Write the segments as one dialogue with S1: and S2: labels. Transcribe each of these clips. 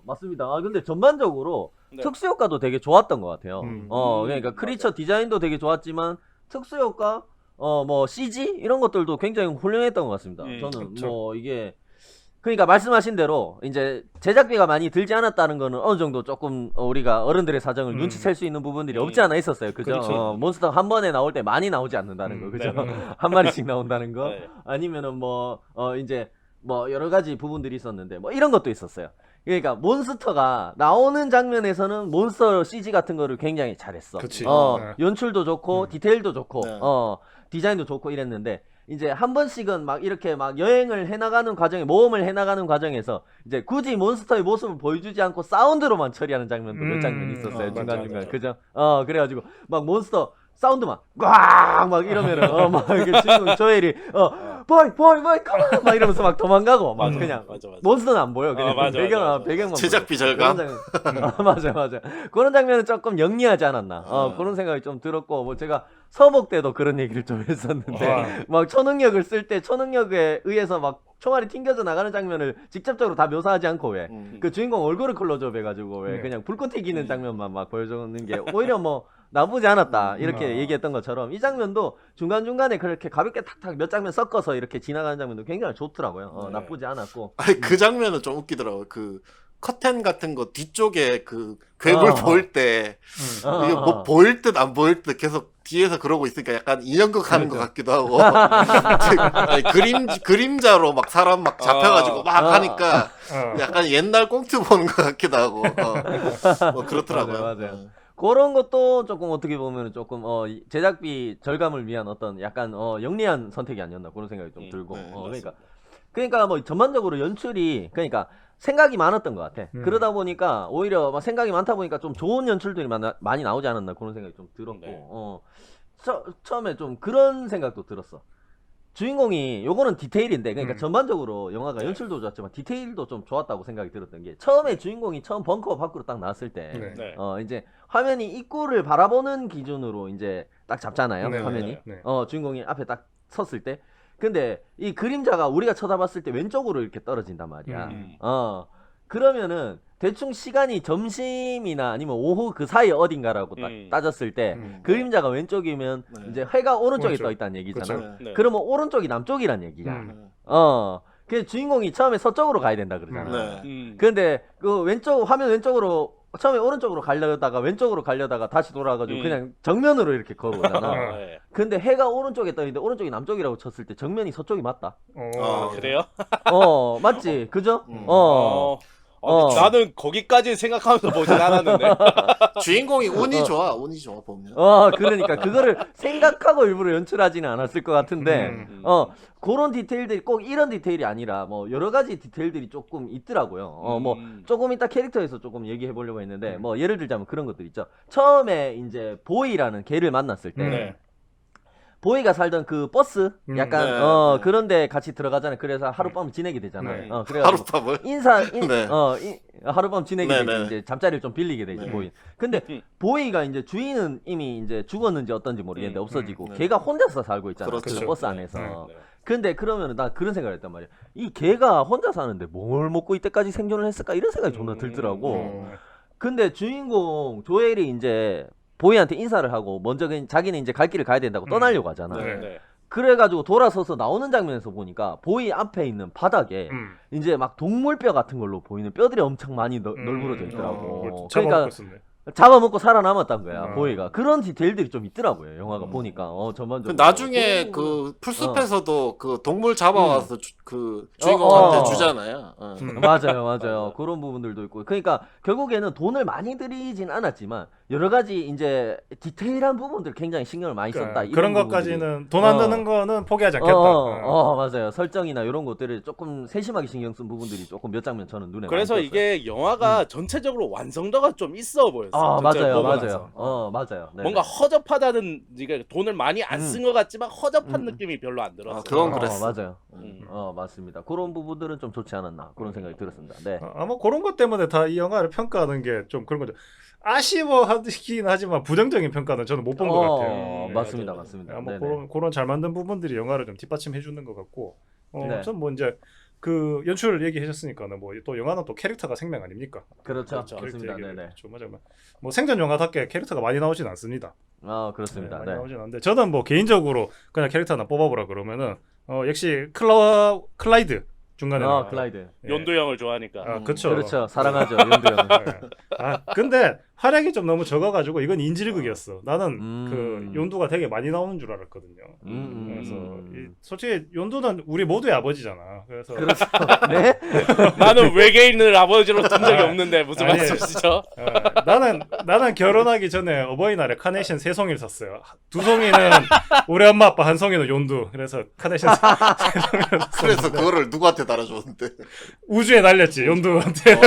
S1: 맞습니다. 근데 전반적으로
S2: 네.
S1: 특수 효과도 되게 좋았던 것 같아요. 그러니까
S2: 맞아요.
S1: 크리처 디자인도 되게 좋았지만 특수 효과, 뭐 CG 이런 것들도 굉장히 훌륭했던 것 같습니다. 저는
S3: 그쵸.
S1: 뭐 이게 그러니까 말씀하신 대로 이제 제작비가 많이 들지 않았다는 거는 어느 정도 조금 우리가 어른들의 사정을 눈치챌 수 있는 부분들이 없지 않아 있었어요. 그죠?
S3: 그렇죠.
S1: 몬스터 한 번에 나올 때 많이 나오지 않는다는 거. 그죠? 한 마리씩 나온다는 거.
S2: 네.
S1: 아니면은 뭐 이제 뭐 여러 가지 부분들이 있었는데 뭐 이런 것도 있었어요. 그러니까 몬스터가 나오는 장면에서는 몬스터 CG 같은 거를 굉장히 잘했어.
S3: 그치.
S1: 연출도 좋고 디테일도 좋고
S2: 네.
S1: 디자인도 좋고 이랬는데 이제 한 번씩은 막 이렇게 막 여행을 해나가는 과정에 모험을 해나가는 과정에서 이제 굳이 몬스터의 모습을 보여주지 않고 사운드로만 처리하는 장면도 몇 장면 있었어요. 중간중간.
S2: 맞아.
S1: 그죠? 그래가지고 막 몬스터 사운드만 꽉막 이러면은 막 이렇게 주인공 조엘이 보이 컴온 막 이러면서 막 도망가고 막 그냥
S2: 맞아.
S1: 몬스터는 안 보여. 그냥
S2: 맞아.
S1: 배경만
S4: 제작비
S1: 보여.
S4: 절감.
S1: 그런 맞아. 그런 장면은 조금 영리하지 않았나. 그런 생각이 좀 들었고 뭐 제가 서복 때도 그런 얘기를 좀 했었는데 막 초능력을 쓸 때 초능력에 의해서 막 총알이 튕겨져 나가는 장면을 직접적으로 다 묘사하지 않고 왜 그 주인공 얼굴을 클로즈업 해가지고 왜 그냥 불꽃 튀기는 장면만 막 보여주는 게 오히려 뭐 나쁘지 않았다 이렇게 얘기했던 것처럼 이 장면도 중간중간에 그렇게 가볍게 탁탁 몇 장면 섞어서 이렇게 지나가는 장면도 굉장히 좋더라고요. 나쁘지 않았고.
S4: 아니 그 장면은 좀 웃기더라고요. 그 커튼 같은 거 뒤쪽에 그 괴물 보일 때 이게 뭐 보일 듯 안 보일 듯 계속 뒤에서 그러고 있으니까 약간 인형극 하는 것 같기도 하고 아니, 그림자로 막 사람 막 잡혀가지고 막 하니까 약간 옛날 꽁트 보는 것 같기도 하고 뭐 그렇더라고요.
S1: 맞아요. 그런 것도 조금 어떻게 보면 조금 제작비 절감을 위한 어떤 약간 영리한 선택이 아니었나 그런 생각이 좀 들고 그러니까 뭐 전반적으로 연출이 그러니까 생각이 많았던 것 같아. 그러다 보니까 오히려 막 생각이 많다 보니까 좀 좋은 연출들이 많이 나오지 않았나 그런 생각이 좀 들었고 처음에 좀 그런 생각도 들었어. 주인공이 요거는 디테일인데 그러니까 전반적으로 영화가 연출도 좋았지만 디테일도 좀 좋았다고 생각이 들었던 게 처음에 주인공이 처음 벙커 밖으로 딱 나왔을 때 이제 화면이 입구를 바라보는 기준으로 이제 딱 잡잖아요. 화면이 주인공이 앞에 딱 섰을 때 근데 이 그림자가 우리가 쳐다봤을 때 왼쪽으로 이렇게 떨어진단 말이야. 그러면은 대충 시간이 점심이나 아니면 오후 그 사이 어딘가라고 딱 따졌을 때 그림자가 왼쪽이면 이제 해가 오른쪽에 떠 있다는 얘기잖아. 그러면 오른쪽이 남쪽이란 얘기야. 그 주인공이 처음에 서쪽으로 가야 된다 그러잖아. 근데 그 화면 왼쪽으로 처음에 오른쪽으로 가려다가 왼쪽으로 가려다가 다시 돌아가지고 그냥 정면으로 이렇게 걸어오잖아. 근데 해가 오른쪽에 떠있는데 오른쪽이 남쪽이라고 쳤을 때 정면이 서쪽이 맞다.
S2: 그래요?
S1: 맞지, 그죠?
S2: 나는 거기까지 생각하면서 보진 않았는데.
S4: 주인공이 운이 좋아 보면.
S1: 그러니까 그거를 생각하고 일부러 연출하지는 않았을 것 같은데, 그런 디테일들이 꼭 이런 디테일이 아니라 뭐 여러 가지 디테일들이 조금 있더라고요. 뭐 조금 이따 캐릭터에서 조금 얘기해 보려고 했는데, 뭐 예를 들자면 그런 것들 있죠. 처음에 이제 보이라는 걔를 만났을 때. 보이가 살던 그 버스 약간 그런데 같이 들어가잖아요. 그래서 하룻밤 지내게 되잖아요. 그래가지고
S4: 하룻밤을
S1: 하룻밤 지내게 되죠. 이제 잠자리를 좀 빌리게 되죠. 보이. 근데 보이가 이제 주인은 이미 이제 죽었는지 어떤지 모르겠는데 없어지고 걔가 혼자서 살고 있잖아요.
S4: 그렇죠.
S1: 그 버스 안에서. 근데 그러면은 나 그런 생각을 했단 말이야. 이 걔가 혼자 사는데 뭘 먹고 이때까지 생존을 했을까 이런 생각이 존나 들더라고. 근데 주인공 조엘이 이제 보이한테 인사를 하고 먼저 자기는 이제 갈 길을 가야 된다고 떠나려고 하잖아. 그래가지고 돌아서서 나오는 장면에서 보니까 보이 앞에 있는 바닥에 이제 막 동물뼈 같은 걸로 보이는 뼈들이 엄청 많이 널브러져 있더라고. 그러니까 잡아먹고 살아남았단 거야. 보이가. 그런 디테일들이 좀 있더라고요. 영화가 보니까. 전반적으로.
S4: 나중에 그 풀숲에서도 그 동물 잡아와서 그 주인공한테 주잖아요.
S1: 맞아요. 그런 부분들도 있고. 그러니까 결국에는 돈을 많이 들이진 않았지만 여러 가지 이제 디테일한 부분들 굉장히 신경을 많이 썼다.
S3: 그런 것까지는 돈 안 드는 거는 포기하지 않겠다.
S1: 맞아요. 설정이나 이런 것들을 조금 세심하게 신경 쓴 부분들이 조금 몇 장면 저는 눈에
S2: 그래서
S1: 많이 띄었어요.
S2: 이게 영화가 전체적으로 완성도가 좀 있어 보였어요.
S1: 맞아요.
S2: 맞아요.
S1: 네.
S2: 뭔가 허접하다는 이게 돈을 많이 안 쓴 것 같지만 허접한 느낌이 별로 안 들었어요.
S4: 그건 그랬어.
S1: 맞아요. 맞습니다. 그런 부분들은 좀 좋지 않았나 그런 생각이 들었습니다. 네.
S3: 아마 그런 것 때문에 다 이 영화를 평가하는 게 좀 그런 거죠. 아쉬워하긴 하지만 부정적인 평가는 저는 못 본 것 같아요.
S1: 맞습니다.
S3: 아마 그런 잘 만든 부분들이 영화를 좀 뒷받침해 주는 것 같고, 전 뭐 이제 그 연출 얘기하셨으니까는 뭐 또 영화는 또 캐릭터가 생명 아닙니까?
S1: 그렇죠.
S2: 그렇죠.
S1: 맞습니다.
S3: 캐릭터
S1: 네네.
S3: 좀 하자면 뭐 생전 영화답게 캐릭터가 많이 나오진 않습니다.
S1: 그렇습니다.
S3: 많이
S1: 네.
S3: 나오진 않는데 저는 뭐 개인적으로 그냥 캐릭터 하나 뽑아보라 그러면은 역시 클라이드 중간에 나와요.
S1: 클라이드.
S3: 예.
S2: 연도 형을 좋아하니까.
S3: 그쵸.
S1: 그렇죠. 사랑하죠. 연두 형.
S3: 네. 근데 활약이 좀 너무 적어가지고 이건 인질극이었어. 나는 그 연두가 되게 많이 나오는 줄 알았거든요. 그래서 솔직히 연두는 우리 모두의 아버지잖아. 그래서
S1: 그렇죠. 네.
S2: 나는 외계인을 아버지로 둔 적이 없는데 무슨
S3: 아니,
S2: 말씀이시죠?
S3: 나는 결혼하기 전에 어버이날에 카네이션 3송이를 샀어요. 2송이는 우리 엄마 아빠, 1송이는 연두. 그래서 카네이션 3송이를 샀어요.
S4: 그래서 그거를 누구한테 달아줬는데?
S3: 우주에 날렸지 연두한테.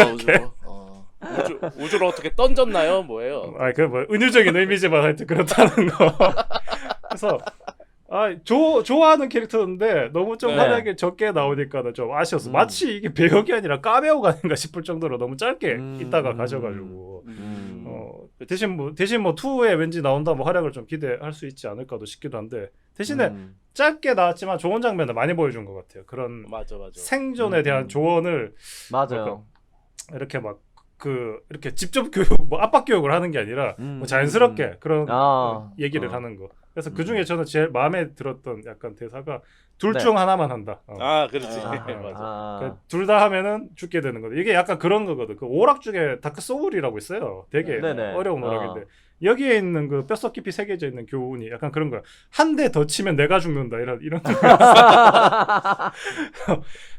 S2: 우주로 어떻게 던졌나요? 뭐예요?
S3: 그 뭐 은유적인 의미지만 하여튼 그렇다는 거. 그래서 좋아하는 캐릭터인데 너무 좀
S1: 네.
S3: 활약이 적게 나오니까는 좀 아쉬웠어. 마치 이게 배역이 아니라 까메오가 아닌가 싶을 정도로 너무 짧게 있다가 가셔가지고 대신 뭐 2에 왠지 나온다 뭐 활약을 좀 기대할 수 있지 않을까도 싶기도 한데 대신에 짧게 나왔지만 좋은 장면을 많이 보여준 것 같아요. 그런
S2: 맞아.
S3: 생존에 대한 조언을
S1: 맞아요.
S3: 이렇게 막 이렇게 직접 교육, 뭐 압박 교육을 하는 게 아니라 뭐 자연스럽게 그런 얘기를 하는 거. 그래서 그 중에 저는 제일 마음에 들었던 약간 대사가 둘
S1: 네.
S3: 중 하나만 한다.
S2: 그렇지. 맞아.
S3: 둘 다 하면은 죽게 되는 거든. 이게 약간 그런 거거든. 그 오락 중에 다크 소울이라고 있어요. 되게
S1: 네네.
S3: 어려운 오락인데 여기에 있는 그 뼛속 깊이 새겨져 있는 교훈이 약간 그런 거야. 한 대 더 치면 내가 죽는다. 이런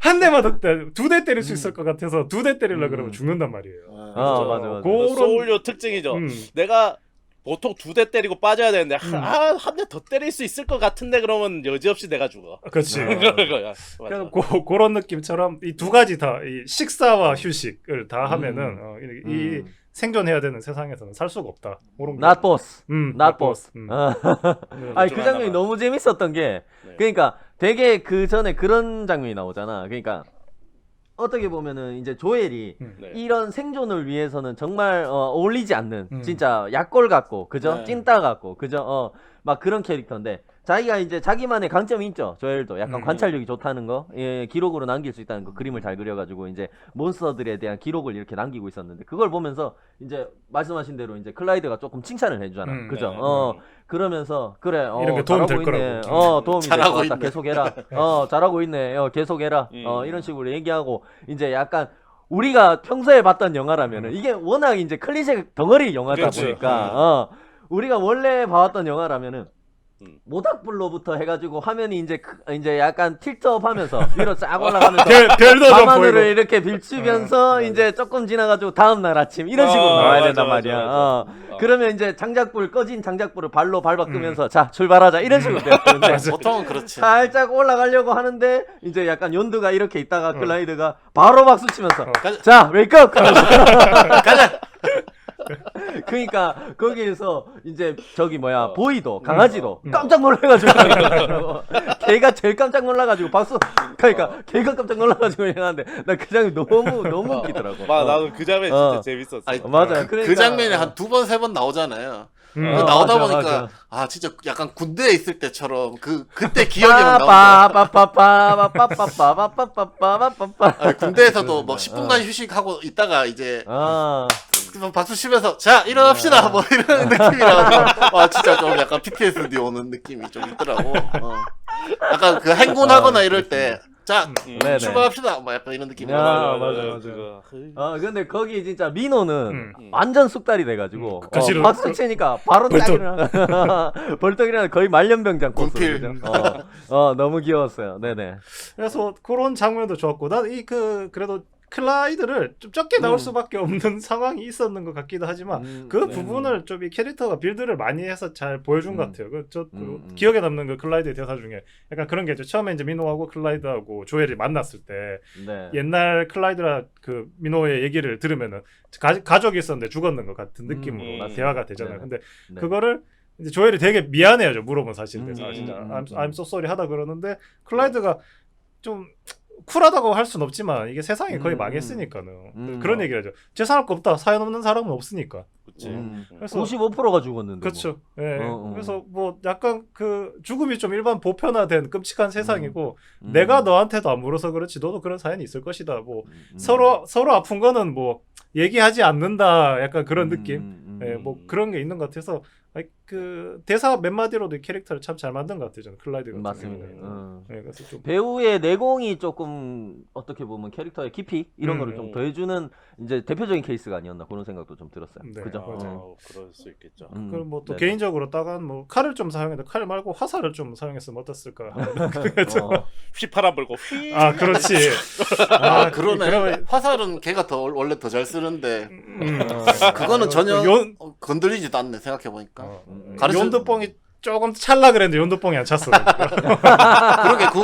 S3: 한 대만 더 때, 2대 때릴 수 있을 것 같아서 2대 때리려 그러면 죽는단 말이에요.
S1: 맞아.
S3: 그런
S2: 소울요 특징이죠. 내가 보통 2대 때리고 빠져야 되는데 한 대 더 때릴 수 있을 것 같은데 그러면 여지없이 내가 죽어.
S3: 그렇지.
S2: 그런 거야.
S3: 그래서 그런 느낌처럼 이 두 가지 다 이 식사와 휴식을 다 하면은 이 생존해야 되는 세상에서는 살 수가 없다.
S1: Not boss. Not boss.
S3: 네.
S1: 아니 그 장면이 너무 재밌었던 게 그러니까 되게 그 전에 그런 장면이 나오잖아. 그러니까 어떻게 보면은 이제 조엘이 이런 생존을 위해서는 정말 어울리지 않는 진짜 약골 같고 그죠? 찐따 같고 그죠? 막 그런 캐릭터인데 자기가 이제 자기만의 강점이 있죠. 조엘도 약간 관찰력이 좋다는 거, 기록으로 남길 수 있다는 거, 그림을 잘 그려가지고 이제 몬스터들에 대한 기록을 이렇게 남기고 있었는데 그걸 보면서 이제 말씀하신 대로 이제 클라이드가 조금 칭찬을 해주잖아. 그죠? 그러면서 그래,
S3: 이런 게 도움이 될
S1: 있네.
S3: 거라고.
S1: 도움이 될 것 같다. 계속해라. 잘하고 있네. 계속해라. 이런 식으로 얘기하고 이제 약간. 우리가 평소에 봤던 영화라면은 이게 워낙 이제 클리셰 덩어리 영화다
S2: 그렇지.
S1: 보니까 우리가 원래 봐왔던 영화라면은 모닥불로부터 해가지고 화면이 이제 약간 틸트업하면서 위로 쫙 올라가면서
S3: 별도 좀
S1: 밤하늘을
S3: 보이고.
S1: 이렇게 비추면서 이제 조금 지나가지고 다음날 아침 이런 식으로 나와야 된단 말이야. 그러면 이제 꺼진 장작불을 발로 밟아끄면서 자 출발하자 이런 식으로 돼야 되는데
S4: 보통은 그렇지.
S1: 살짝 올라가려고 하는데 이제 약간 연두가 이렇게 있다가 클라이드가 바로 박수 치면서 자 웨이크업 가자. 그러니까 거기에서 이제 보이도 강아지도 깜짝 놀라가지고 걔가 제일 깜짝 놀라가지고 박수 그러니까 걔가 깜짝 놀라가지고 이러는데 나 그 장면 너무 웃기더라고.
S2: 나도 그 장면 진짜 재밌었어.
S4: 아니,
S1: 맞아요.
S4: 그
S1: 그러니까
S4: 장면이 한 2번, 3번 나오잖아요. 나오다
S1: 맞아,
S4: 보니까
S1: 맞아.
S4: 진짜 약간 군대에 있을 때처럼 그때 기억이 막 나온다. 군대에서도 뭐 10분간 휴식하고 있다가 이제 박수 치면서 자 일어납시다 뭐 이런 느낌이라 진짜 좀 약간 PTSD 오는 느낌이 좀 있더라고. 약간 그 행군하거나 이럴 때 자 출발합시다 뭐 약간 이런 느낌이.
S1: 맞아. 근데 거기 진짜 민호는 완전 쑥달이 돼가지고
S3: 그치로.
S1: 박수 치니까 바로 딱 일어나. 벌떡 일어나 거의 말년병장 코스.
S4: 군필.
S1: 그죠? 너무 귀여웠어요. 네네.
S3: 그래서 그런 장면도 좋았고 난 그래도 클라이드를 좀 적게 나올 수밖에 없는 상황이 있었는 것 같기도 하지만 그 부분을 좀 이 캐릭터가 빌드를 많이 해서 잘 보여준 것 같아요. 기억에 남는 그 클라이드의 대사 중에 약간 그런 게 있죠. 처음에 이제 민호하고 클라이드하고 조엘이 만났을 때 옛날 클라이드랑 그 민호의 얘기를 들으면은 가족이 있었는데 죽었는 것 같은 느낌으로 대화가 되잖아요. 근데 그거를 이제 조엘이 되게 미안해요. 물어본 사실 대해서 진짜 I'm so sorry 하다 그러는데 클라이드가 좀 쿨하다고 할 순 없지만 이게 세상이 거의 망했으니까는 그런 얘기를 하죠. 재산할 거 없다. 사연 없는 사람은 없으니까.
S2: 그치.
S3: 그래서
S1: 95%가 죽었는데.
S3: 그렇죠. 예.
S1: 어.
S3: 그래서 뭐 약간 그 죽음이 좀 일반 보편화된 끔찍한 세상이고
S1: 음.
S3: 내가 너한테도 안 물어서 그렇지 너도 그런 사연이 있을 것이다. 뭐 서로 아픈 거는 뭐 얘기하지 않는다. 약간 그런 느낌. 예, 뭐 그런 게 있는 것 같아서 그 대사 몇 마디로도 이 캐릭터를 참 잘 만든 것 같아요. 저는 클라이드 같은
S1: 맞습니다.
S3: 경우는. 예, 그래서 좀
S1: 배우의 내공이 조금 어떻게 보면 캐릭터의 깊이 이런 거를 좀
S2: 음.
S1: 더해주는 이제 대표적인 케이스가 아니었나 그런 생각도 좀 들었어요.
S3: 네.
S1: 그죠?
S3: 맞아요.
S2: 그럴 수 있겠죠.
S3: 그럼 뭐 또
S1: 네네.
S3: 개인적으로 따간 뭐 칼을 좀 사용해도 칼 말고 화살을 좀 사용했으면 어땠을까.
S2: 휘파람 불고 휘.
S3: 아 그렇지.
S4: 그러네.
S3: 그러면
S4: 화살은 걔가 더 원래 더 잘 쓰는데
S1: 어.
S4: 그거는 전혀
S3: 연-
S4: 건들리지도 않네 생각해 보니까.
S3: 연두뽕이 조금 찰라 그랬는데 연두뽕이 안 찼어.
S4: 그러게 그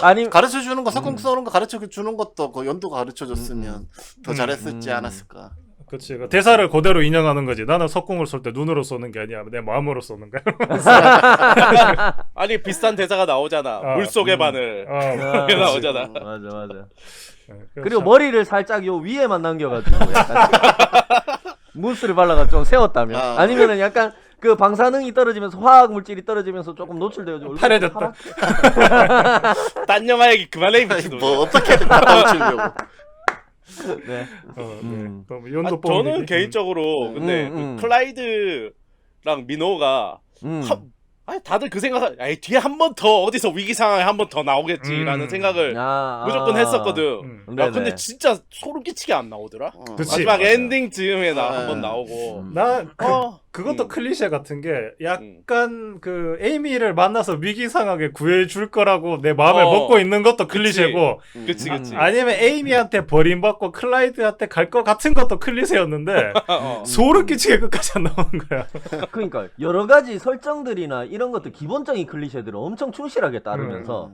S1: 아니-
S4: 가르쳐 주는 거 석궁 쏘는 거 가르쳐 주는 것도 그 연두가 가르쳐 줬으면 더 잘했을지 않았을까.
S3: 그렇지. 대사를 그대로 인용하는 거지. 나는 석궁을 쏠 때 눈으로 쏘는 게 아니야. 내 마음으로 쏘는 거야.
S2: 아니 비슷한 대사가 나오잖아. 물속의 바늘. 이게 나오잖아.
S1: 맞아.
S3: 네,
S1: 그리고 머리를 살짝 요 위에만 남겨가지고 약간 무스를 발라가 좀 세웠다면 아니면은 약간 그 방사능이 떨어지면서 화학 물질이 떨어지면서 조금 노출되어지고
S3: 파래졌다.
S2: 딴 영화 얘기 그만해 미친놈.
S4: 뭐 어떻게든 갖다
S1: 네.
S3: 그럼
S2: 아,
S3: 연두뽕.
S2: 저는 개인적으로 근데 그 클라이드랑 민호가 아니 다들 그 생각, 아니 뒤에 한 번 더 어디서 위기 상황에 한 번 더 나오겠지라는 생각을 무조건 했었거든. 야, 근데 진짜 소름 끼치게 안 나오더라.
S3: 그치.
S2: 마지막 엔딩 즈음에 한 번 나오고.
S3: 나 그것도 클리셰 같은 게 약간 그 에이미를 만나서 위기 상황에 구해줄 거라고 내 마음에 먹고 있는 것도 클리셰고,
S2: 그치.
S3: 아니면 에이미한테 버림받고 클라이드한테 갈 것 같은 것도 클리셰였는데 소름 끼치게 끝까지 안 나오는 거야.
S1: 그러니까 여러 가지 설정들이나 이런 것들 기본적인 클리셰들을 엄청 충실하게 따르면서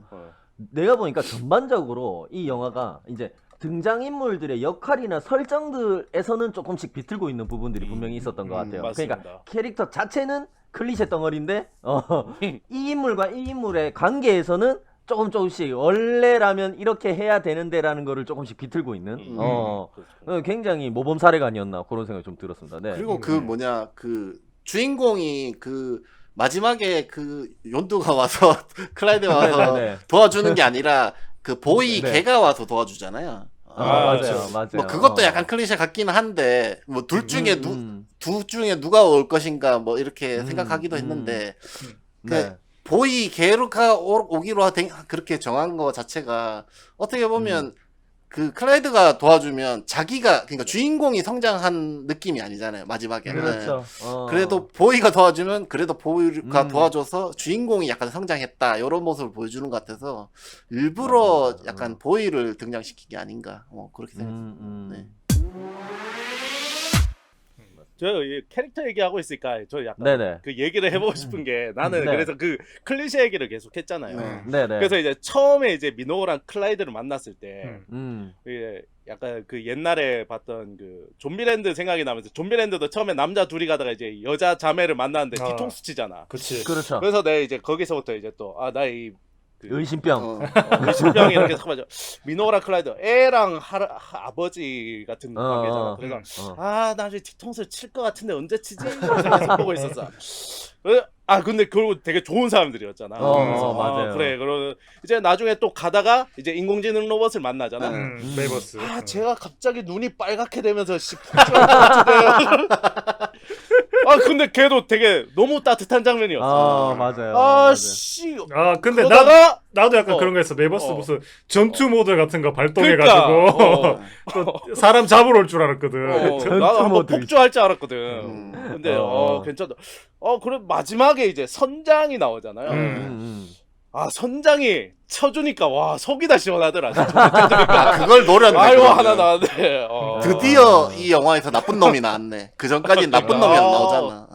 S1: 내가 보니까 전반적으로 이 영화가 이제 등장인물들의 역할이나 설정들에서는 조금씩 비틀고 있는 부분들이 분명히 있었던 것 같아요.
S2: 맞습니다.
S1: 그러니까 캐릭터 자체는 클리셰 덩어리인데 이 인물과 이 인물의 관계에서는 조금씩 원래라면 이렇게 해야 되는데라는 거를 조금씩 비틀고 있는 굉장히 모범 사례가 아니었나 그런 생각이 좀 들었습니다. 네.
S4: 그리고 그 주인공이 그 마지막에 그 연두가 와서 클라이드가 와서 도와주는 게 아니라 그 보이 걔가 와서 도와주잖아요.
S1: 맞아요.
S4: 뭐 그것도 약간 클리셰 같긴 한데 뭐 둘 중에 둘 중에 누가 올 것인가 뭐 이렇게 생각하기도 했는데 그 보이 걔가 오기로 그렇게 정한 거 자체가 어떻게 보면 그 클라이드가 도와주면 자기가 그러니까 주인공이 성장한 느낌이 아니잖아요 마지막에는.
S1: 그렇죠.
S4: 그래도 보이가 도와주면 그래도 보이가 도와줘서 주인공이 약간 성장했다 이런 모습을 보여주는 것 같아서 일부러 약간 보이를 등장시킨 게 아닌가 그렇게 생각합니다. 네.
S2: 저 캐릭터 얘기하고 있으니까 저 약간 그 얘기를 해보고 싶은 게 나는 그래서 그 클리셰 얘기를 계속 했잖아요. 그래서 이제 처음에 이제 민호랑 클라이드를 만났을 때 이게 약간 그 옛날에 봤던 그 좀비랜드 생각이 나면서 좀비랜드도 처음에 남자 둘이 가다가 이제 여자 자매를 만났는데 뒤통수 치잖아.
S3: 그치.
S1: 그렇죠.
S2: 그래서 내가 이제 거기서부터 이제 또 나 이
S1: 의심병.
S2: 의심병이 이렇게 딱 맞아. 민호랑 클라이드 애랑 아버지 같은 관계잖아. 그래서 나 이제 뒤통수를 칠 것 같은데 언제 치지? 계속 보고 있었어. 근데 그리고 되게 좋은 사람들이었잖아. 그래서
S1: 맞아요.
S2: 그래. 그러고 이제 나중에 또 가다가 이제 인공지능 로봇을 만나잖아.
S3: 메이버스.
S2: 제가 갑자기 눈이 빨갛게 되면서 근데 걔도 되게 너무 따뜻한 장면이었어.
S1: 맞아요.
S3: 근데 나도 약간 그런 거 했어. 메이버스 무슨 전투 모드 같은 거 발동해가지고 또 사람 잡으러 올 줄 알았거든.
S2: 나도 한번 폭주할 줄 알았거든. 근데 괜찮다. 그래 마지막에 이제 선장이 나오잖아요. 선장이 쳐주니까 와 속이 다 시원하더라.
S4: 그걸 노렸네.
S2: 아이고 하나 나왔네.
S4: 드디어 이 영화에서 나쁜 놈이 나왔네. 그 전까지는 나쁜 놈이 안 나오잖아.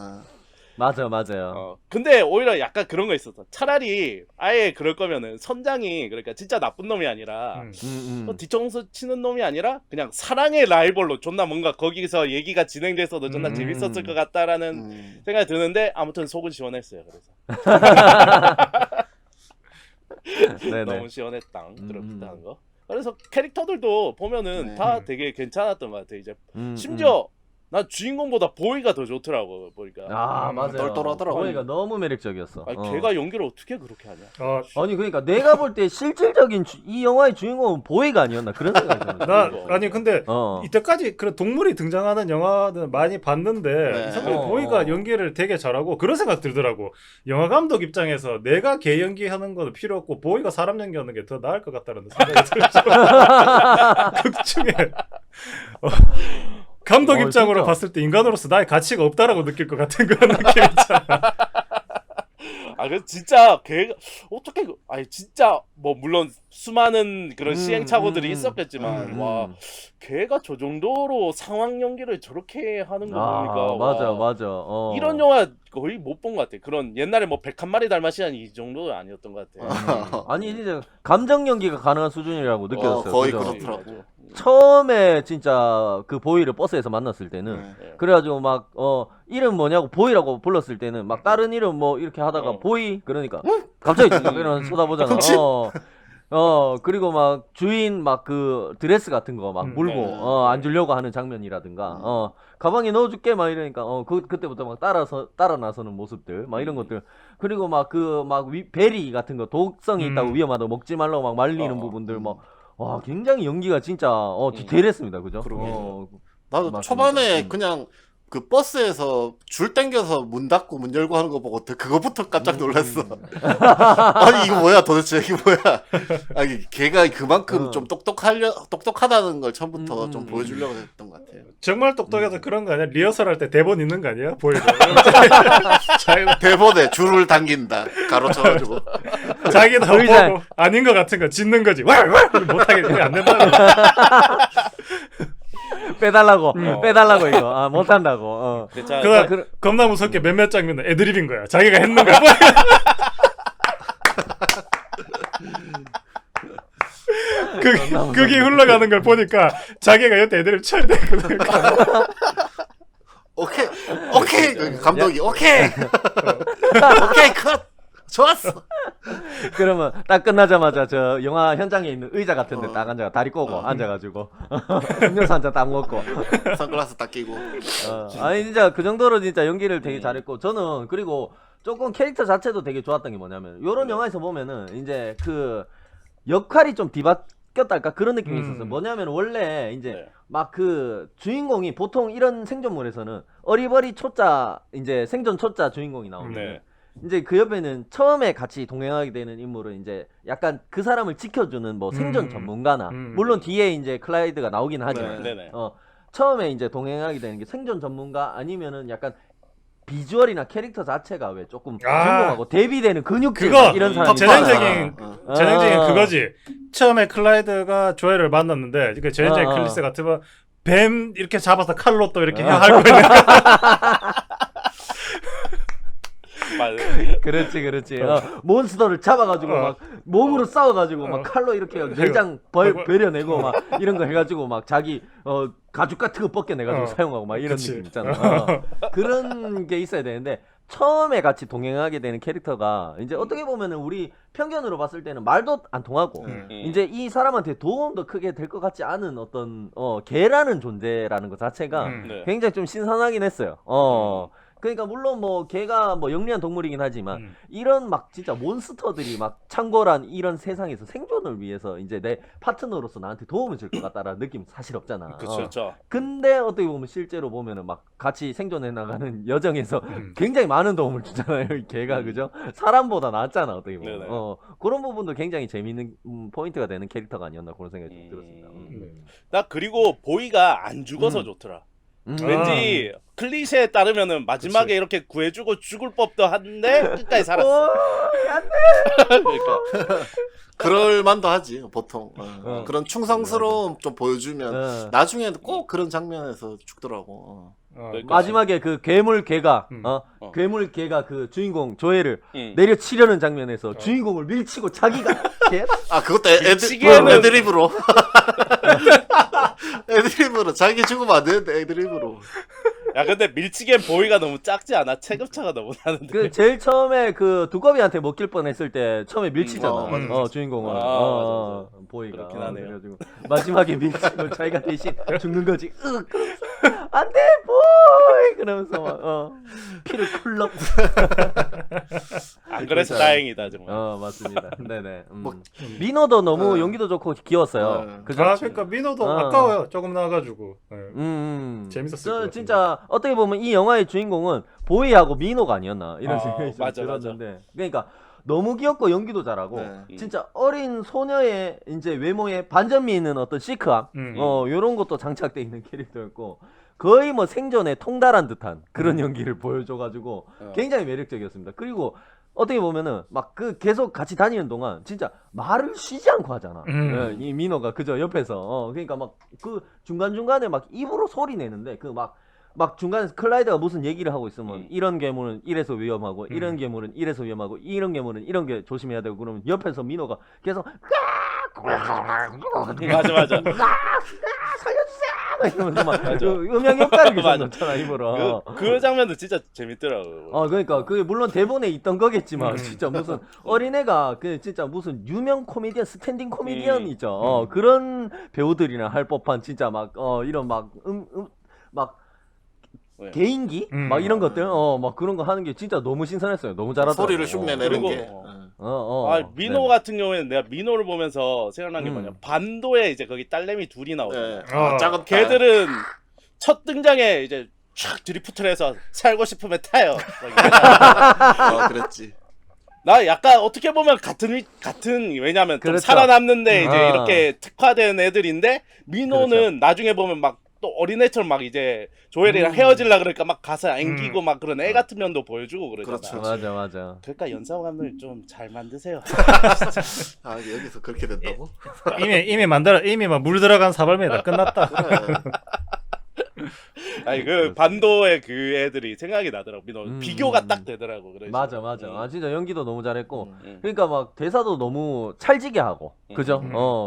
S1: 맞아요.
S2: 근데 오히려 약간 그런 거 있었어. 차라리 아예 그럴 거면은 선장이 그러니까 진짜 나쁜 놈이 아니라 뒤통수 치는 놈이 아니라 그냥 사랑의 라이벌로 존나 뭔가 거기서 얘기가 진행돼서도 존나 재밌었을 것 같다라는 생각이 드는데 아무튼 속은 시원했어요. 그래서 너무 시원했당 들었다는 거. 그래서 캐릭터들도 보면은 다 되게 괜찮았던 것 같아. 이제 심지어 난 주인공보다 보이가 더 좋더라고 보니까.
S1: 아 맞아요.
S4: 똘똘하더라고.
S1: 보이가 너무 매력적이었어.
S2: 아니, 걔가 연기를 어떻게 그렇게 하냐?
S1: 아니 그러니까 내가 볼 때 실질적인 이 영화의 주인공은 보이가 아니었나 그런 생각이 드는.
S3: 아니 근데 이때까지 그런 동물이 등장하는 영화는 많이 봤는데 이상하게 보이가 연기를 되게 잘하고 그런 생각 들더라고. 영화 감독 입장에서 내가 개 연기하는 건 필요 없고 보이가 사람 연기하는 게 더 나을 것 같다는 생각이 들죠. 극 중에 감독 입장으로
S1: 진짜.
S3: 봤을 때 인간으로서 나의 가치가 없다라고 느낄 것 같은 그런 느낌 있잖아.
S2: 아, 그 진짜 걔가 어떻게 아니 진짜 뭐 물론 수많은 그런 시행착오들이 있었겠지만 와 걔가 저 정도로 상황 연기를 저렇게 하는 거 보니까
S1: 맞아.
S2: 이런 영화 거의 못 본 것 같아. 그런 옛날에 뭐 101마리 달마시안 이 정도는 아니었던 것 같아.
S1: 아니 진짜 감정 연기가 가능한 수준이라고 느껴졌어요.
S4: 거의
S1: 그죠?
S4: 그렇더라고.
S1: 처음에 진짜 그 보이를 버스에서 만났을 때는 그래가지고 막 이름 뭐냐고 보이라고 불렀을 때는 막 다른 이름 뭐 이렇게 하다가 보이 그러니까 갑자기 이런 쳐다보잖아. 그리고 막 주인 막 그 드레스 같은 거 막 물고 안 주려고 하는 장면이라든가 가방에 넣어줄게 막 이러니까 그때부터 막 따라 나서는 모습들 막 이런 것들 그리고 막 베리 같은 거 독성이 있다고 위험하다고 먹지 말라고 막 말리는 부분들 뭐 와 굉장히 연기가 진짜 디테일했습니다. 그죠?
S4: 나도
S1: 맞습니다.
S4: 초반에 그냥 그 버스에서 줄 당겨서 문 닫고 문 열고 하는 거 보고 그거부터 깜짝 놀랐어. 아니 이거 뭐야 도대체 이게 뭐야? 아니 걔가 그만큼 좀 똑똑하다는 걸 처음부터 좀 보여주려고 했던 것 같아요.
S3: 정말 똑똑해서 그런 거 아니야? 리허설 할 때 대본 있는 거 아니야? 보이가
S4: 대본에 줄을 당긴다 가로쳐가지고
S3: 자기도 보고 아닌 것 같은 거 짓는 거지. 못하게 안 된다.
S1: 빼달라고 이거 못한다고.
S3: 그거 겁나 무섭게 몇몇 장면은 애드립인 거야. 자기가 했는 거야. 그게 흘러가는 걸 보니까 자기가 여태 애드립 쳐야 되거든.
S4: 오케이 감독이 오케이 컷 좋았어.
S1: 그러면 딱 끝나자마자 저 영화 현장에 있는 의자 같은 데 딱 앉아 다리 꼬고 앉아가지고 음료수 한 잔 딱 먹고
S4: 선글라스 딱 끼고
S1: 아니 진짜 그 정도로 진짜 연기를 되게 잘했고 저는 그리고 조금 캐릭터 자체도 되게 좋았던 게 뭐냐면 요런 영화에서 보면은 이제 그 역할이 좀 뒤바뀌었달까 그런 느낌이 있었어요. 뭐냐면 원래 이제 막 그 주인공이 보통 이런 생존물에서는 어리버리 초짜 이제 생존 초짜 주인공이 나오는데 이제 그 옆에는 처음에 같이 동행하게 되는 인물은 이제 약간 그 사람을 지켜주는 뭐 생존 전문가나 물론 뒤에 이제 클라이드가 나오긴 하지만 처음에 이제 동행하게 되는 게 생존 전문가 아니면은 약간 비주얼이나 캐릭터 자체가 왜 조금 주인공하고 대비되는 근육질 이런 사람이
S3: 전형적인 그거지. 처음에 클라이드가 조엘을 만났는데 그 전형적인 클리스 같으면 뱀 이렇게 잡아서 칼로 또 이렇게 할 거야.
S1: 그렇지. 몬스터를 잡아가지고 막 몸으로 싸워가지고 막 칼로 이렇게 내장 베려내고 막 이런 거 해가지고 막 자기 가죽 같은 거 벗겨내가지고 사용하고 막 이런 느낌 있잖아. 그런 게 있어야 되는데 처음에 같이 동행하게 되는 캐릭터가 이제 어떻게 보면은 우리 편견으로 봤을 때는 말도 안 통하고 이제 이 사람한테 도움도 크게 될 것 같지 않은 어떤 개라는 존재라는 것 자체가 굉장히 좀 신선하긴 했어요. 그러니까 물론 뭐 걔가 뭐 영리한 동물이긴 하지만 이런 막 진짜 몬스터들이 막 창궐한 이런 세상에서 생존을 위해서 이제 내 파트너로서 나한테 도움을 줄 것 같다라는 느낌 사실 없잖아.
S2: 그렇죠.
S1: 근데 어떻게 보면 실제로 보면은 막 같이 생존해 나가는 여정에서 굉장히 많은 도움을 주잖아요. 이 걔가 그죠? 사람보다 낫잖아 어떻게 보면. 그런 부분도 굉장히 재밌는 포인트가 되는 캐릭터가 아니었나 그런 생각이 좀 들었습니다.
S2: 나 그리고 보이가 안 죽어서 좋더라. 왠지 클리셰에 따르면은 마지막에 이렇게 구해주고 죽을 법도 한데 끝까지 살았어. 그러니까
S4: 그럴 만도 하지 보통. 그런 충성스러움 좀 보여주면 나중에는 꼭 그런 장면에서 죽더라고.
S1: 마지막에 그 괴물 개가 괴물 개가 그 주인공 조엘을 내려치려는 장면에서 주인공을 밀치고 자기가
S4: 그것도 애드립으로 애드립으로 자기 죽으면 안 되는데 애드립으로.
S2: 야 근데 밀치기엔 보이가 너무 작지 않아? 체급차가 너무 나는데.
S1: 그 제일 처음에 그 두꺼비한테 먹힐 뻔했을 때 처음에 밀치잖아. 주인공은
S2: 맞아.
S1: 보이가
S2: 그렇긴 하네요.
S1: 그래가지고 마지막에 밀치고 자기가 대신 죽는 거지. 안돼 보이 그러면서 막 피를 쿨럭.
S2: 안 그래서 다행이다 정말.
S1: 맞습니다. 네네.
S4: 뭐,
S1: 민호도 너무 연기도 좋고 귀여웠어요. 그죠?
S3: 그러니까 민호도 아까워요. 조금 나와가지고. 재밌었어요.
S1: 저 진짜 어떻게 보면 이 영화의 주인공은 보이하고 민호가 아니었나 이런 생각이 좀
S2: 맞아.
S1: 들었는데, 그러니까 너무 귀엽고 연기도 잘하고 진짜 어린 소녀의 이제 외모에 반전미 있는 어떤 시크함, 요런 것도 장착돼 있는 캐릭터였고 거의 뭐 생존에 통달한 듯한 그런 연기를 보여줘가지고 굉장히 매력적이었습니다. 그리고 어떻게 보면은 막 그 계속 같이 다니는 동안 진짜 말을 쉬지 않고 하잖아. 이 민호가 그저 옆에서 그러니까 막 그 중간중간에 막 입으로 소리 내는데 그 막 중간에 클라이드가 무슨 얘기를 하고 있으면 이런 괴물은 이래서 위험하고 이런 괴물은 이래서 위험하고 이런 괴물은 이런 게 조심해야 되고 그러면 옆에서 민호가 계속
S2: 맞아.
S1: 살려주세요 이러면서 막 음향 효과를 계속 넣잖아 입으로.
S2: 그 장면도 진짜 재밌더라고.
S1: 그러니까 그게 물론 대본에 있던 거겠지만 진짜 무슨 어린애가 그 진짜 무슨 유명 코미디언 스탠딩 코미디언 있죠. 그런 배우들이나 할 법한 진짜 막 이런 막 개인기 막 이런 것들 막 그런 거 하는 게 진짜 너무 신선했어요. 너무 잘하더라고.
S4: 소리를 흉내내는 게.
S2: 민호 같은 경우에는 내가 민호를 보면서 생각난 게 뭐냐, 반도에 이제 거기 딸내미 둘이 나오잖아.
S4: 작은
S2: 걔들은 첫 등장에 이제 촥 드리프트를 해서 살고 싶으면 타요.
S4: 그랬지.
S2: 나 약간 어떻게 보면 같은 왜냐면 좀
S1: 그렇죠.
S2: 살아남는데 이제 이렇게 특화된 애들인데 민호는
S1: 그렇죠.
S2: 나중에 보면 막 또 어린애처럼 막 이제 조엘이랑 헤어질라 그러니까 막 가서 앵기고 막 그런 애 같은 면도 보여주고 그러잖아.
S4: 그렇죠.
S1: 맞아.
S2: 그러니까 연사호 감독님 좀 잘 만드세요.
S4: 여기서 그렇게 된다고?
S3: 이미 막 물 들어간 사발매다 끝났다.
S4: 그래.
S2: 아니 그 반도의 그 애들이 생각이 나더라고. 민호 비교가 딱 되더라고. 그래서.
S1: 맞아. 진짜 연기도 너무 잘했고 그러니까 막 대사도 너무 찰지게 하고 그죠?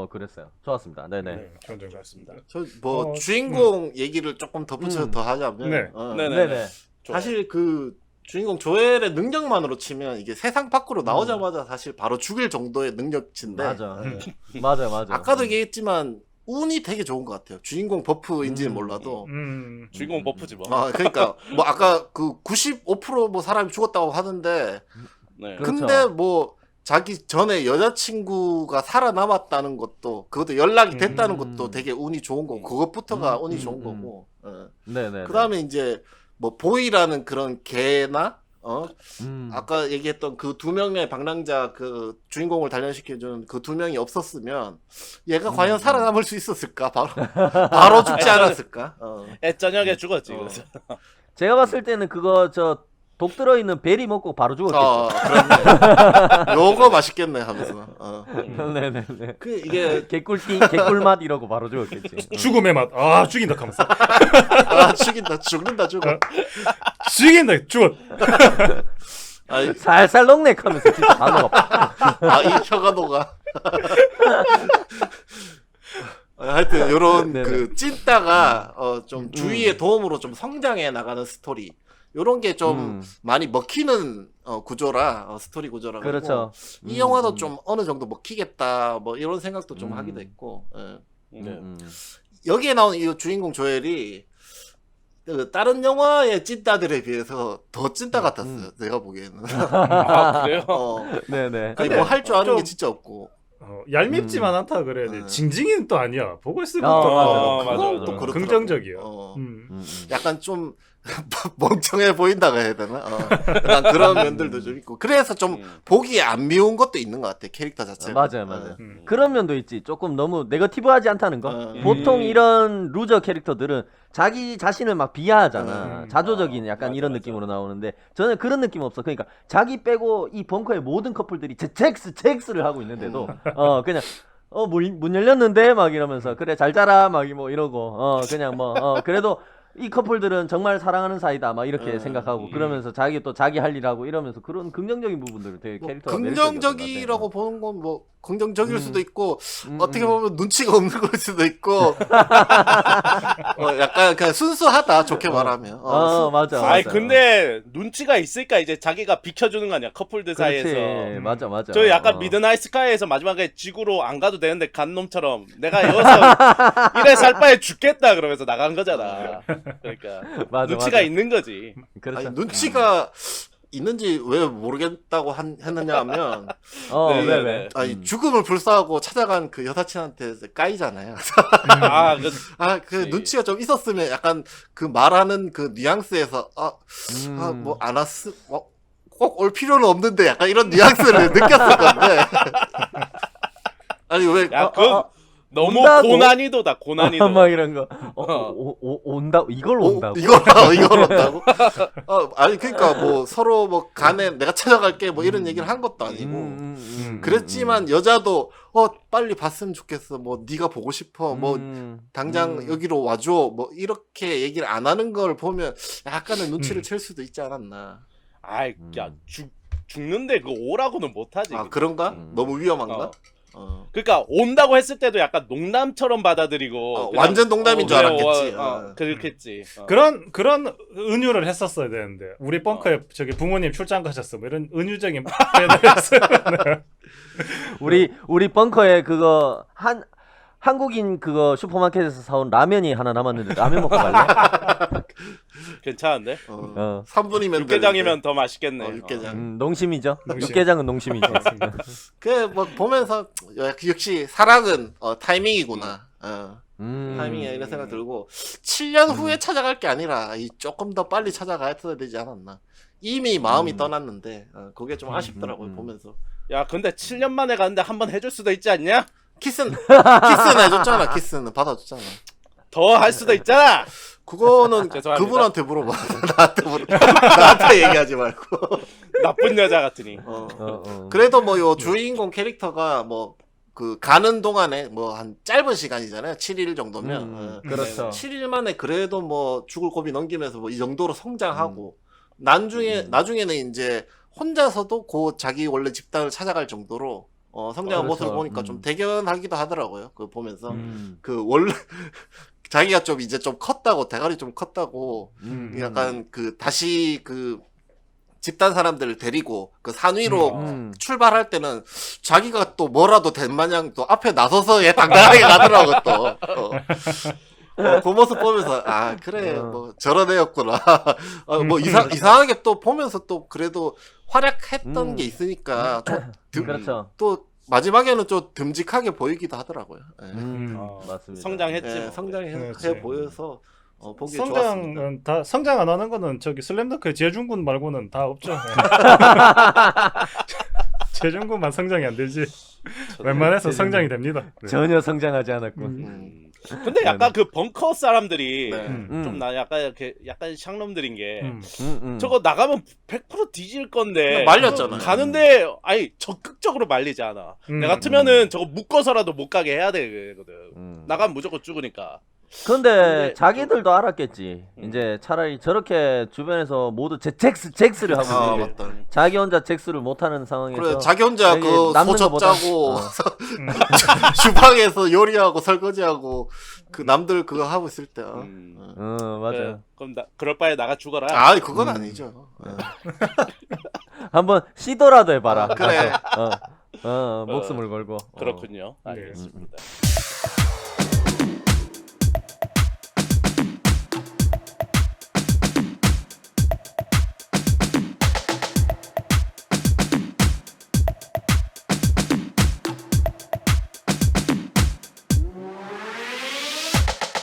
S1: 그랬어요. 좋았습니다. 네네.
S3: 좋은 점이었습니다.
S4: 저 뭐 주인공 얘기를 조금 덧붙여서 더 하자면
S2: 네네.
S4: 사실 그 주인공 조엘의 능력만으로 치면 이게 세상 밖으로 나오자마자 사실 바로 죽일 정도의 능력치인데
S1: 맞아.
S4: 아까도 얘기했지만 운이 되게 좋은 것 같아요. 주인공 버프인지는 몰라도
S2: 주인공 버프지 뭐.
S4: 그러니까 뭐 아까 그 95% 사람이 죽었다고 하는데 근데
S1: 그렇죠.
S4: 뭐 자기 전에 여자친구가 살아남았다는 것도 그것도 연락이 됐다는 것도 되게 운이 좋은 거고 그것부터가 운이 좋은 거고
S1: 네네.
S4: 그 다음에 이제 뭐 보이라는 그런 개나 아까 얘기했던 그 2명의 방랑자 그 주인공을 단련시켜주는 그 2명이 없었으면 얘가 과연 살아남을 수 있었을까? 바로 죽지 않았을까?
S2: 애저녁에 죽었지. 그래서.
S1: 제가 봤을 때는 그거 독 들어있는 베리 먹고 바로 죽었겠죠.
S4: 그렇네. 요거 맛있겠네 하면서.
S1: 네네네.
S4: 그 이게
S1: 개꿀맛 이러고 바로 죽었겠지.
S3: 죽음의 맛. 죽인다 하면서.
S4: 죽는다.
S3: 죽었.
S1: 살살 녹네 하면서 진짜 단어가.
S4: 이 혀가 녹아. 하여튼 요런 그 찐따가 좀 주위의 도움으로 좀 성장해 나가는 스토리. 요런 게 좀 많이 먹히는 구조라 스토리 구조라.
S1: 그렇죠.
S4: 이 영화도 좀 어느 정도 먹히겠다 뭐 이런 생각도 좀 하기도 했고. 여기에 나온 이 주인공 조엘이 그 다른 영화의 찐따들에 비해서 더 찐따 같았어요. 내가 보기에는.
S2: 그래요?
S1: 네네.
S4: 아니 뭐 할 줄 아는 게 진짜 없고.
S3: 얄밉지만 않다 그래야 돼. 징징이는 또 아니야. 보고 있으면
S2: 맞아.
S3: 또 긍정적이야.
S4: 약간 좀 멍청해 보인다고 해야 되나? 약간 그런 면들도 좀 있고. 그래서 좀 보기에 안 미운 것도 있는 것 같아. 캐릭터 자체가.
S1: 맞아요. 그런 면도 있지. 조금 너무 네거티브하지 않다는 거. 보통 이런 루저 캐릭터들은 자기 자신을 막 비하하잖아. 자조적인 약간 이런 느낌으로 나오는데 저는 그런 느낌 없어. 그러니까 자기 빼고 이 벙커의 모든 커플들이 잭스를 하고 있는데도 그냥 문 열렸는데 막 이러면서 그래 잘 자라 막 뭐 이러고 그냥 뭐 그래도 이 커플들은 정말 사랑하는 사이다 막 이렇게 생각하고 그러면서 자기 할 일 하고 이러면서 그런 긍정적인 부분들을 되게 캐릭터가
S4: 긍정적이라고 보는 건 뭐 긍정적일 수도 있고 어떻게 보면 눈치가 없는 걸 수도 있고 약간 그냥 순수하다 좋게 말하면.
S1: 맞아.
S2: 아이 근데 눈치가 있을까 이제 자기가 비켜주는 거 아니야 커플들
S1: 그렇지.
S2: 사이에서.
S1: 맞아.
S2: 저 약간 미드나잇 스카이에서 마지막에 지구로 안 가도 되는데 간 놈처럼 내가 여기서 이래 살 바에 죽겠다 그러면서 나간 거잖아. 그러니까
S1: 맞아,
S2: 눈치가
S1: 맞아.
S2: 있는 거지.
S1: 그렇죠.
S4: 아니, 눈치가 있는지 왜 모르겠다고 했느냐 하면
S1: 왜?
S4: 아니 죽음을 불사하고 찾아간 그 여사친한테 까이잖아요. 그 눈치가 좀 있었으면 약간 그 말하는 그 뉘앙스에서 뭐 안 왔어 꼭 올 필요는 없는데 약간 이런 뉘앙스를 느꼈을 건데. 아니 왜?
S2: 너무
S1: 온다고?
S2: 고난이도다 고난이도.
S1: 막 이런 거. 온다. 이걸 온다고.
S4: 이걸 온다고? 아니 그러니까 뭐 서로 뭐 간에 내가 찾아갈게 뭐 이런 얘기를 한 것도 아니고. 그랬지만 여자도 빨리 봤으면 좋겠어. 뭐 네가 보고 싶어. 뭐 당장 여기로 와줘. 뭐 이렇게 얘기를 안 하는 걸 보면 약간의 눈치를 챌 수도 있지 않았나.
S2: 아이 야 죽는데 그 오라고는 못하지.
S4: 아 그런가? 너무 위험한가?
S2: 그러니까 온다고 했을 때도 약간 농담처럼 받아들이고
S4: 완전 농담인 줄 알았겠지.
S2: 그렇겠지.
S3: 그런 은유를 했었어야 되는데 우리 벙커에 저기 부모님 출장 가셨어 뭐 이런 은유적인 표현을 했어요.
S1: 우리 벙커에 그거 한국인 그거 슈퍼마켓에서 사온 라면이 하나 남았는데 라면 먹고 갈래?
S2: 괜찮은데?
S4: 3분이면
S2: 육개장이면 더 맛있겠네.
S4: 육개장.
S1: 농심이죠. 육개장은 농심이죠.
S4: 뭐 보면서 역시 사랑은 타이밍이구나. 타이밍이야 이런 생각 들고 7년 후에 찾아갈 게 아니라 조금 더 빨리 찾아가야 되지 않았나. 이미 마음이 떠났는데 그게 좀 아쉽더라고요 보면서.
S2: 야 근데 7년 만에 가는데 한 번 해줄 수도 있지 않냐?
S4: 키스는 해줬잖아. 키스는 받아줬잖아.
S2: 더 할 수도 있잖아.
S4: 그거는 그분한테 물어봐. 나한테 얘기하지 말고.
S2: 나쁜 여자 같으니.
S4: 그래도 뭐 요 주인공 캐릭터가 뭐 그 가는 동안에 뭐 한 짧은 시간이잖아요. 7일 정도면.
S1: 그렇죠.
S4: 7일 만에 그래도 뭐 죽을 고비 넘기면서 뭐 이 정도로 성장하고 나중에는 이제 혼자서도 자기 원래 집단을 찾아갈 정도로 성장한
S1: 그렇죠.
S4: 모습을 보니까 좀 대견하기도 하더라고요. 그 보면서 그 원래 자기가 좀 이제 좀 컸다고 대가리 좀 컸다고 약간 그 다시 그 집단 사람들을 데리고 그 산 위로 출발할 때는 자기가 또 뭐라도 된 마냥 또 앞에 나서서 당당하게 가더라고 또. 그 모습 보면서 그래 뭐 저런 애였구나. 뭐 이상하게 또 보면서 또 그래도 활약했던 게 있으니까 좀
S1: 그렇죠.
S4: 또 마지막에는 좀 듬직하게 보이기도 하더라고요.
S1: 맞습니다.
S2: 성장했지.
S4: 네,
S2: 뭐.
S4: 성장해 보여서 보기 좋았습니다.
S3: 성장은 다 성장 안 하는 거는 저기 슬램덩크의 재중군 말고는 다 없죠. 재중군만 성장이 안 되지. 웬만해서 성장이 됩니다.
S1: 전혀 성장하지 않았군.
S2: 근데 약간 그 벙커 사람들이 좀 나 약간 샹놈들인 게 저거 나가면 100% 뒤질 건데
S4: 말렸잖아요.
S2: 가는데 적극적으로 말리지 않아. 내 같으면은 저거 묶어서라도 못 가게 해야 되거든. 나가면 무조건 죽으니까.
S1: 근데 자기들도 알았겠지. 이제 차라리 저렇게 주변에서 모두 잭스를 하고 있는데
S4: 맞다.
S1: 자기 혼자 잭스를 못하는 상황에서
S4: 그래 자기 혼자
S1: 여기
S4: 그
S1: 남는
S4: 소첩
S1: 것보다-
S4: 짜고 주방에서 요리하고 설거지하고 그 남들 그거 하고 있을 때
S1: 맞아.
S2: 그럼 그럴 바에 나가 죽어라.
S4: 그건 아니죠.
S1: 한번 시도라도 해봐라.
S4: 그래.
S1: 목숨을 걸고.
S2: 그렇군요.
S3: 네.
S2: 알겠습니다.